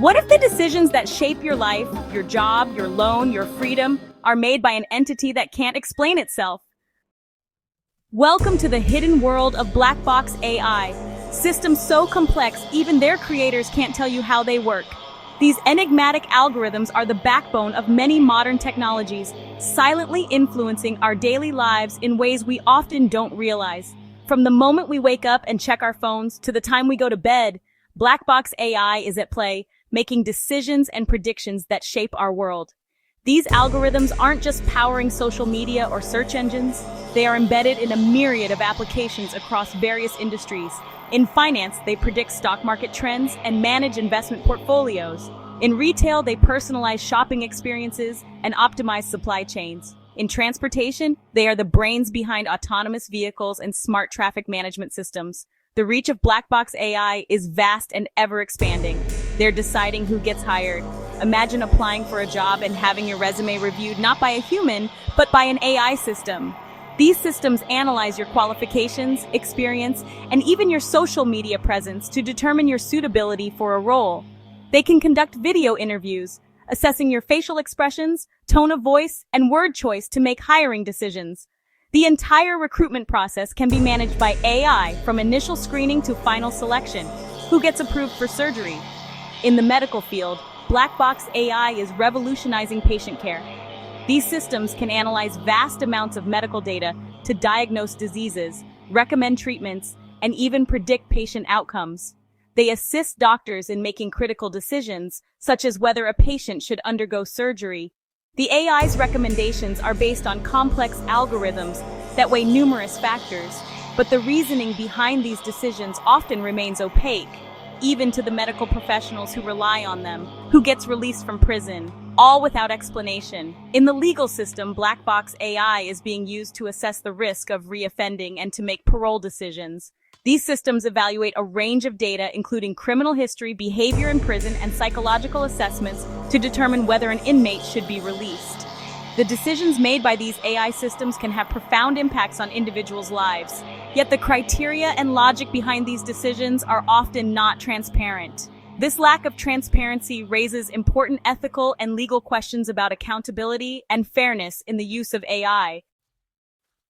What if the decisions that shape your life, your job, your loan, your freedom, are made by an entity that can't explain itself? Welcome to the hidden world of black box AI. Systems so complex, even their creators can't tell you how they work. These enigmatic algorithms are the backbone of many modern technologies, silently influencing our daily lives in ways we often don't realize. From the moment we wake up and check our phones to the time we go to bed, black box AI is at play, making decisions and predictions that shape our world. These algorithms aren't just powering social media or search engines, they are embedded in a myriad of applications across various industries. In finance, they predict stock market trends and manage investment portfolios. In retail, they personalize shopping experiences and optimize supply chains. In transportation, they are the brains behind autonomous vehicles and smart traffic management systems. The reach of black box AI is vast and ever expanding. They're deciding who gets hired. Imagine applying for a job and having your resume reviewed not by a human, but by an AI system. These systems analyze your qualifications, experience, and even your social media presence to determine your suitability for a role. They can conduct video interviews, assessing your facial expressions, tone of voice, and word choice to make hiring decisions. The entire recruitment process can be managed by AI, from initial screening to final selection. Who gets approved for surgery? In the medical field, black box AI is revolutionizing patient care. These systems can analyze vast amounts of medical data to diagnose diseases, recommend treatments, and even predict patient outcomes. They assist doctors in making critical decisions, such as whether a patient should undergo surgery. The AI's recommendations are based on complex algorithms that weigh numerous factors, but the reasoning behind these decisions often remains opaque, even to the medical professionals who rely on them. Who gets released from prison? All without explanation. In the legal system, black box AI is being used to assess the risk of reoffending and to make parole decisions. These systems evaluate a range of data, including criminal history, behavior in prison, and psychological assessments to determine whether an inmate should be released. The decisions made by these AI systems can have profound impacts on individuals' lives, yet the criteria and logic behind these decisions are often not transparent. This lack of transparency raises important ethical and legal questions about accountability and fairness in the use of AI.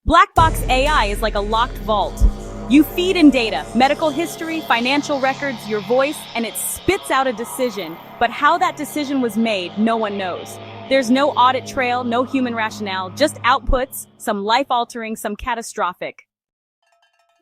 Black box AI is like a locked vault. You feed in data, medical history, financial records, your voice, and it spits out a decision. But how that decision was made, no one knows. There's no audit trail, no human rationale, just outputs, some life-altering, some catastrophic.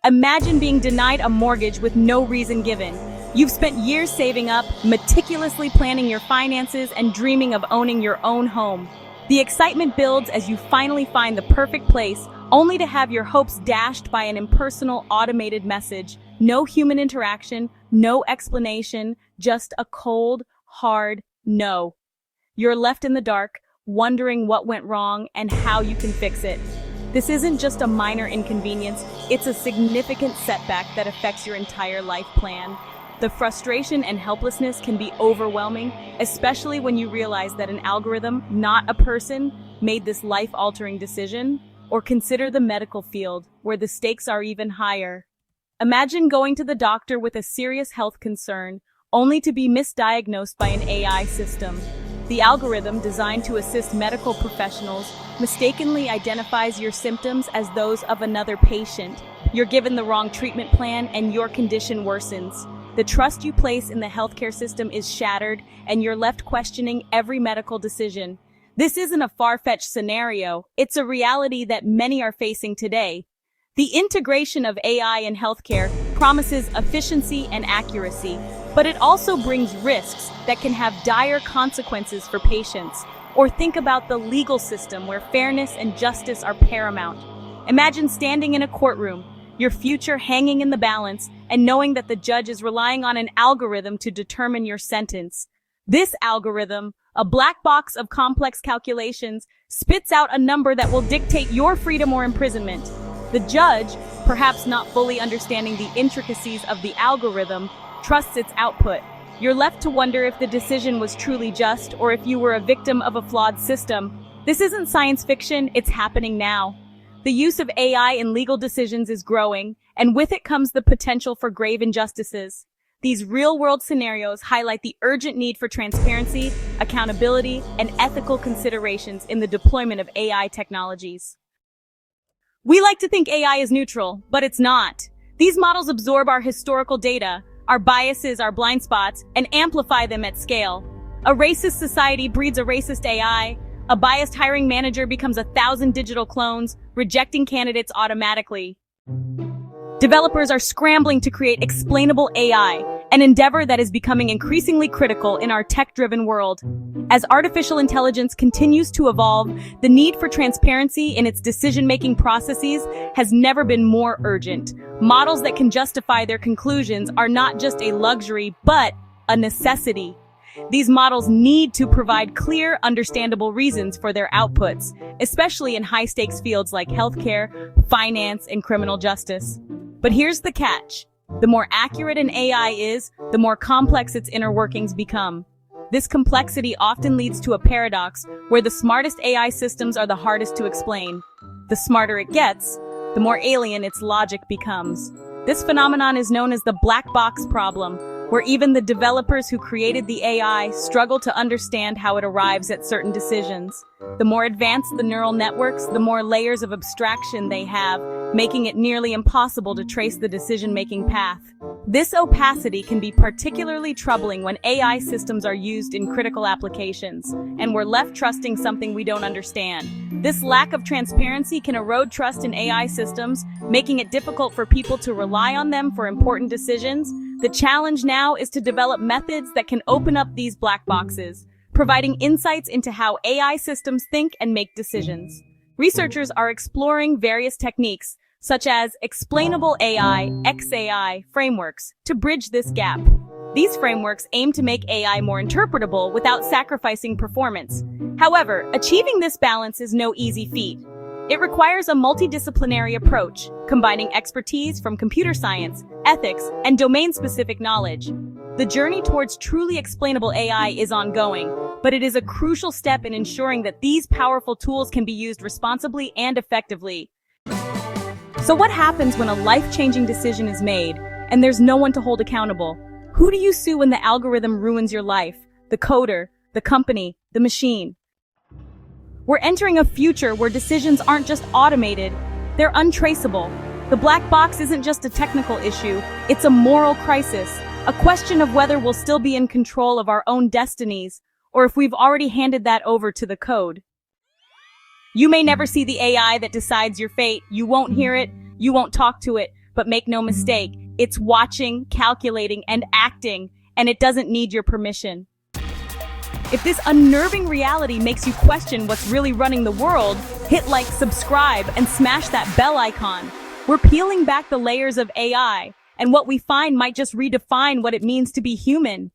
Imagine being denied a mortgage with no reason given. You've spent years saving up, meticulously planning your finances, and dreaming of owning your own home. The excitement builds as you finally find the perfect place, only to have your hopes dashed by an impersonal automated message. No human interaction, no explanation, just a cold, hard no. You're left in the dark, wondering what went wrong and how you can fix it. This isn't just a minor inconvenience, it's a significant setback that affects your entire life plan. The frustration and helplessness can be overwhelming, especially when you realize that an algorithm, not a person, made this life-altering decision. Or consider the medical field, where the stakes are even higher. Imagine going to the doctor with a serious health concern, only to be misdiagnosed by an AI system. The algorithm, designed to assist medical professionals, mistakenly identifies your symptoms as those of another patient. You're given the wrong treatment plan and your condition worsens. The trust you place in the healthcare system is shattered, and you're left questioning every medical decision. This isn't a far-fetched scenario, it's a reality that many are facing today. The integration of AI in healthcare promises efficiency and accuracy, but it also brings risks that can have dire consequences for patients. Or think about the legal system, where fairness and justice are paramount. Imagine standing in a courtroom, your future hanging in the balance, and knowing that the judge is relying on an algorithm to determine your sentence. This algorithm, a black box of complex calculations, spits out a number that will dictate your freedom or imprisonment. The judge, perhaps not fully understanding the intricacies of the algorithm, trusts its output. You're left to wonder if the decision was truly just, or if you were a victim of a flawed system. This isn't science fiction, it's happening now. The use of AI in legal decisions is growing, and with it comes the potential for grave injustices. These real-world scenarios highlight the urgent need for transparency, accountability, and ethical considerations in the deployment of AI technologies. We like to think AI is neutral, but it's not. These models absorb our historical data, our biases, our blind spots, and amplify them at scale. A racist society breeds a racist AI. A biased hiring manager becomes 1,000 digital clones, rejecting candidates automatically. Developers are scrambling to create explainable AI, an endeavor that is becoming increasingly critical in our tech-driven world. As artificial intelligence continues to evolve, the need for transparency in its decision-making processes has never been more urgent. Models that can justify their conclusions are not just a luxury, but a necessity. These models need to provide clear, understandable reasons for their outputs, especially in high-stakes fields like healthcare, finance, and criminal justice. But here's the catch. The more accurate an AI is, the more complex its inner workings become. This complexity often leads to a paradox where the smartest AI systems are the hardest to explain. The smarter it gets, the more alien its logic becomes. This phenomenon is known as the black box problem, where even the developers who created the AI struggle to understand how it arrives at certain decisions. The more advanced the neural networks, the more layers of abstraction they have, making it nearly impossible to trace the decision-making path. This opacity can be particularly troubling when AI systems are used in critical applications, and we're left trusting something we don't understand. This lack of transparency can erode trust in AI systems, making it difficult for people to rely on them for important decisions. The challenge now is to develop methods that can open up these black boxes, providing insights into how AI systems think and make decisions. Researchers are exploring various techniques, such as explainable AI, XAI frameworks, to bridge this gap. These frameworks aim to make AI more interpretable without sacrificing performance. However, achieving this balance is no easy feat. It requires a multidisciplinary approach, combining expertise from computer science, ethics, and domain-specific knowledge. The journey towards truly explainable AI is ongoing, but it is a crucial step in ensuring that these powerful tools can be used responsibly and effectively. So what happens when a life-changing decision is made, and there's no one to hold accountable? Who do you sue when the algorithm ruins your life? The coder, the company, the machine? We're entering a future where decisions aren't just automated, they're untraceable. The black box isn't just a technical issue, it's a moral crisis, a question of whether we'll still be in control of our own destinies, or if we've already handed that over to the code. You may never see the AI that decides your fate, you won't hear it, you won't talk to it, but make no mistake, it's watching, calculating, and acting, and it doesn't need your permission. If this unnerving reality makes you question what's really running the world, hit like, subscribe, and smash that bell icon. We're peeling back the layers of AI, and what we find might just redefine what it means to be human.